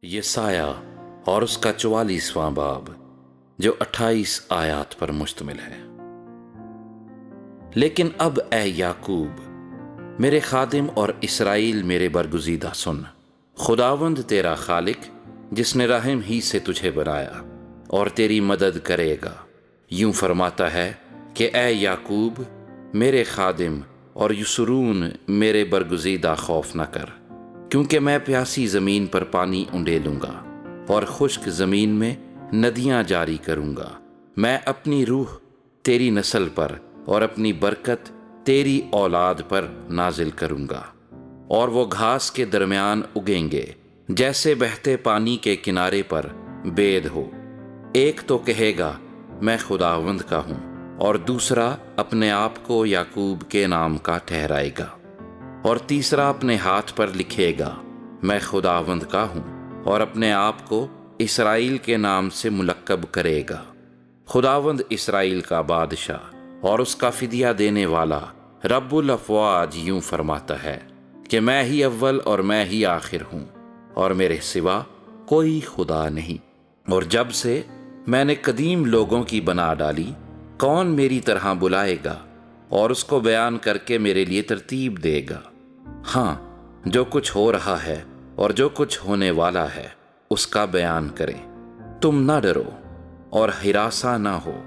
یہ سایہ اور اس کا 44واں باب جو 28 آیات پر مشتمل ہے۔ لیکن اب اے یعقوب میرے خادم اور اسرائیل میرے برگزیدہ سن، خداوند تیرا خالق جس نے رحم ہی سے تجھے بنایا اور تیری مدد کرے گا، یوں فرماتا ہے کہ اے یعقوب میرے خادم اور یسرون میرے برگزیدہ خوف نہ کر، کیونکہ میں پیاسی زمین پر پانی انڈیلوں گا اور خشک زمین میں ندیاں جاری کروں گا۔ میں اپنی روح تیری نسل پر اور اپنی برکت تیری اولاد پر نازل کروں گا، اور وہ گھاس کے درمیان اگیں گے جیسے بہتے پانی کے کنارے پر بید ہو۔ ایک تو کہے گا میں خداوند کا ہوں، اور دوسرا اپنے آپ کو یعقوب کے نام کا ٹھہرائے گا، اور تیسرا اپنے ہاتھ پر لکھے گا میں خداوند کا ہوں، اور اپنے آپ کو اسرائیل کے نام سے ملقب کرے گا۔ خداوند اسرائیل کا بادشاہ اور اس کا فدیہ دینے والا رب الافواج یوں فرماتا ہے کہ میں ہی اول اور میں ہی آخر ہوں، اور میرے سوا کوئی خدا نہیں۔ اور جب سے میں نے قدیم لوگوں کی بنا ڈالی، کون میری طرح بلائے گا اور اس کو بیان کر کے میرے لیے ترتیب دے گا؟ ہاں، جو کچھ ہو رہا ہے اور جو کچھ ہونے والا ہے اس کا بیان کریں۔ تم نہ ڈرو اور ہراساں نہ ہو۔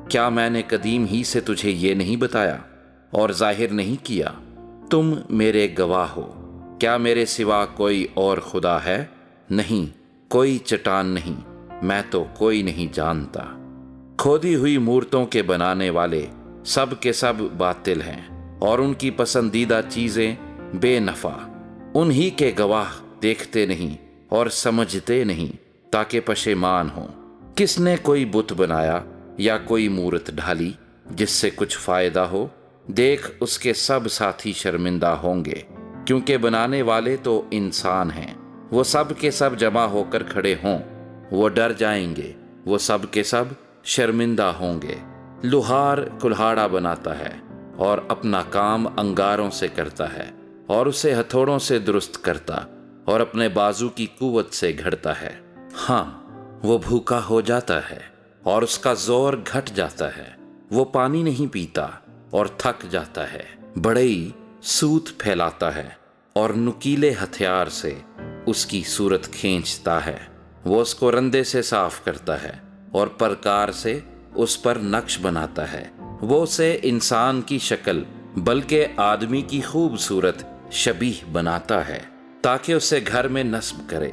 کیا میں نے قدیم ہی سے تجھے یہ نہیں بتایا اور ظاہر نہیں کیا؟ تم میرے گواہ ہو۔ کیا میرے سوا کوئی اور خدا ہے؟ نہیں، کوئی چٹان نہیں، میں تو کوئی نہیں جانتا۔ کھودی ہوئی مورتوں کے بنانے والے سب کے سب باطل ہیں، اور ان کی پسندیدہ چیزیں بے نفع۔ انہی کے گواہ دیکھتے نہیں اور سمجھتے نہیں تاکہ پشیمان ہوں۔ کس نے کوئی بت بنایا یا کوئی مورت ڈھالی جس سے کچھ فائدہ ہو؟ دیکھ اس کے سب ساتھی شرمندہ ہوں گے، کیونکہ بنانے والے تو انسان ہیں۔ وہ سب کے سب جمع ہو کر کھڑے ہوں، وہ ڈر جائیں گے، وہ سب کے سب شرمندہ ہوں گے۔ لوہار کلہاڑا بناتا ہے اور اپنا کام انگاروں سے کرتا ہے، اور اسے ہتھوڑوں سے درست کرتا اور اپنے بازو کی قوت سے گھڑتا ہے۔ ہاں، وہ بھوکا ہو جاتا ہے اور اس کا زور گھٹ جاتا ہے۔ وہ پانی نہیں پیتا اور تھک جاتا ہے۔ بڑئی سوت پھیلاتا ہے اور نکیلے ہتھیار سے اس کی صورت کھینچتا ہے۔ وہ اس کو رندے سے صاف کرتا ہے اور پرکار سے اس پر نقش بناتا ہے۔ وہ اسے انسان کی شکل بلکہ آدمی کی خوبصورت شبیہ بناتا ہے تاکہ اسے گھر میں نصب کرے۔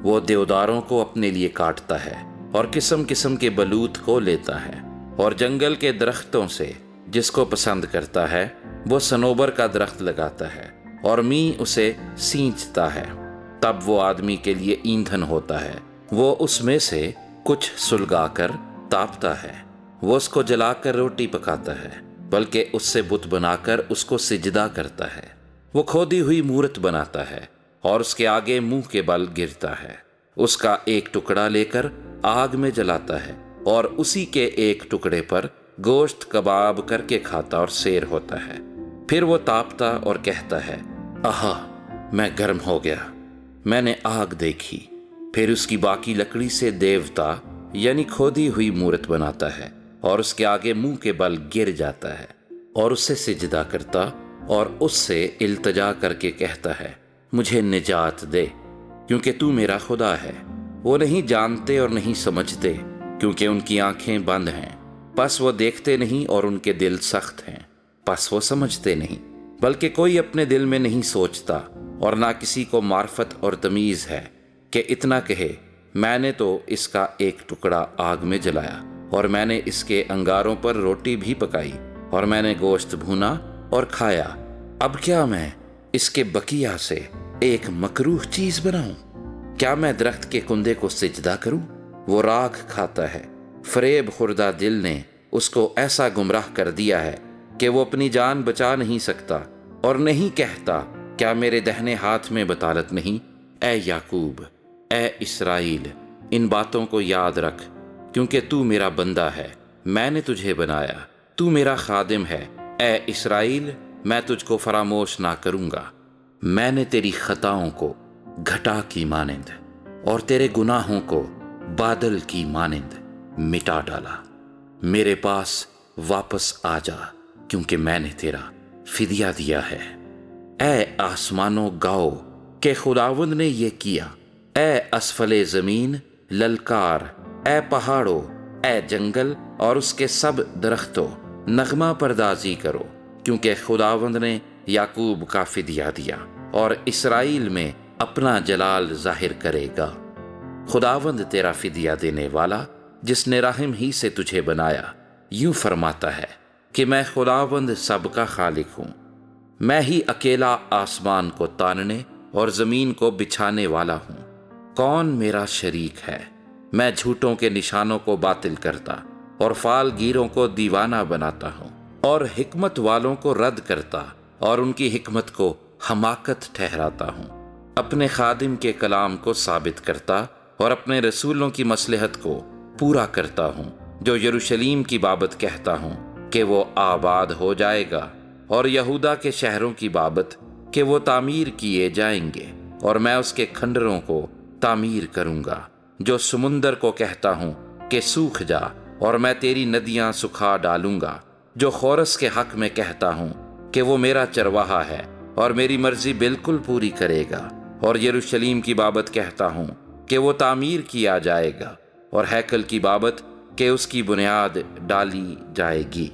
وہ دیوداروں کو اپنے لیے کاٹتا ہے اور قسم قسم کے بلوط کو لیتا ہے، اور جنگل کے درختوں سے جس کو پسند کرتا ہے وہ صنوبر کا درخت لگاتا ہے، اور می اسے سینچتا ہے۔ تب وہ آدمی کے لیے ایندھن ہوتا ہے۔ وہ اس میں سے کچھ سلگا کر تاپتا ہے۔ وہ اس کو جلا کر روٹی پکاتا ہے، بلکہ اس سے بت بنا کر اس کو سجدہ کرتا ہے۔ وہ کھودی ہوئی مورت بناتا ہے اور اس کے آگے منہ کے بل گرتا ہے۔ اس کا ایک ٹکڑا لے کر آگ میں جلاتا ہے، اور اسی کے ایک ٹکڑے پر گوشت کباب کر کے کھاتا اور سیر ہوتا ہے۔ پھر وہ تاپتا اور کہتا ہے، آہا، میں گرم ہو گیا۔ میں نے آگ دیکھی۔ پھر اس کی باقی لکڑی سے دیوتا یعنی کھودی ہوئی مورت بناتا ہے، اور اس کے آگے منہ کے بل گر جاتا ہے اور اسے سجدہ کرتا اور اس سے التجا کر کے کہتا ہے، مجھے نجات دے، کیونکہ تو میرا خدا ہے۔ وہ نہیں جانتے اور نہیں سمجھتے، کیونکہ ان کی آنکھیں بند ہیں۔ پس وہ دیکھتے نہیں اور ان کے دل سخت ہیں، پس وہ سمجھتے نہیں، بلکہ کوئی اپنے دل میں نہیں سوچتا، اور نہ کسی کو معرفت اور تمیز ہے کہ اتنا کہے، میں نے تو اس کا ایک ٹکڑا آگ میں جلایا، اور میں نے اس کے انگاروں پر روٹی بھی پکائی، اور میں نے گوشت بھونا اور کھایا۔ اب کیا میں اس کے بقیہ سے ایک مکروہ چیز بناؤں؟ کیا میں درخت کے کندے کو سجدہ کروں؟ وہ راکھ کھاتا ہے۔ فریب خوردہ دل نے اس کو ایسا گمراہ کر دیا ہے کہ وہ اپنی جان بچا نہیں سکتا، اور نہیں کہتا کیا میرے دہنے ہاتھ میں بطالت نہیں؟ اے یعقوب، اے اسرائیل، ان باتوں کو یاد رکھ، کیونکہ تو میرا بندہ ہے، میں نے تجھے بنایا، تو میرا خادم ہے۔ اے اسرائیل، میں تجھ کو فراموش نہ کروں گا۔ میں نے تیری خطاؤں کو گھٹا کی مانند اور تیرے گناہوں کو بادل کی مانند مٹا ڈالا۔ میرے پاس واپس آ جا، کیونکہ میں نے تیرا فدیہ دیا ہے۔ اے آسمانوں گاؤ کہ خداوند نے یہ کیا، اے اسفل زمین للکار، اے پہاڑوں، اے جنگل اور اس کے سب درختوں نغمہ پردازی کرو، کیونکہ خداوند نے یعقوب کا فدیہ دیا اور اسرائیل میں اپنا جلال ظاہر کرے گا۔ خداوند تیرا فدیہ دینے والا، جس نے رحم ہی سے تجھے بنایا، یوں فرماتا ہے کہ میں خداوند سب کا خالق ہوں۔ میں ہی اکیلا آسمان کو تاننے اور زمین کو بچھانے والا ہوں۔ کون میرا شریک ہے؟ میں جھوٹوں کے نشانوں کو باطل کرتا اور فال گیروں کو دیوانہ بناتا ہوں، اور حکمت والوں کو رد کرتا اور ان کی حکمت کو حماقت ٹھہراتا ہوں۔ اپنے خادم کے کلام کو ثابت کرتا اور اپنے رسولوں کی مصلحت کو پورا کرتا ہوں، جو یروشلیم کی بابت کہتا ہوں کہ وہ آباد ہو جائے گا، اور یہودا کے شہروں کی بابت کہ وہ تعمیر کیے جائیں گے، اور میں اس کے کھنڈروں کو تعمیر کروں گا، جو سمندر کو کہتا ہوں کہ سوکھ جا، اور میں تیری ندیاں سکھا ڈالوں گا، جو خورس کے حق میں کہتا ہوں کہ وہ میرا چرواہا ہے اور میری مرضی بالکل پوری کرے گا، اور یروشلیم کی بابت کہتا ہوں کہ وہ تعمیر کیا جائے گا، اور ہیکل کی بابت کہ اس کی بنیاد ڈالی جائے گی۔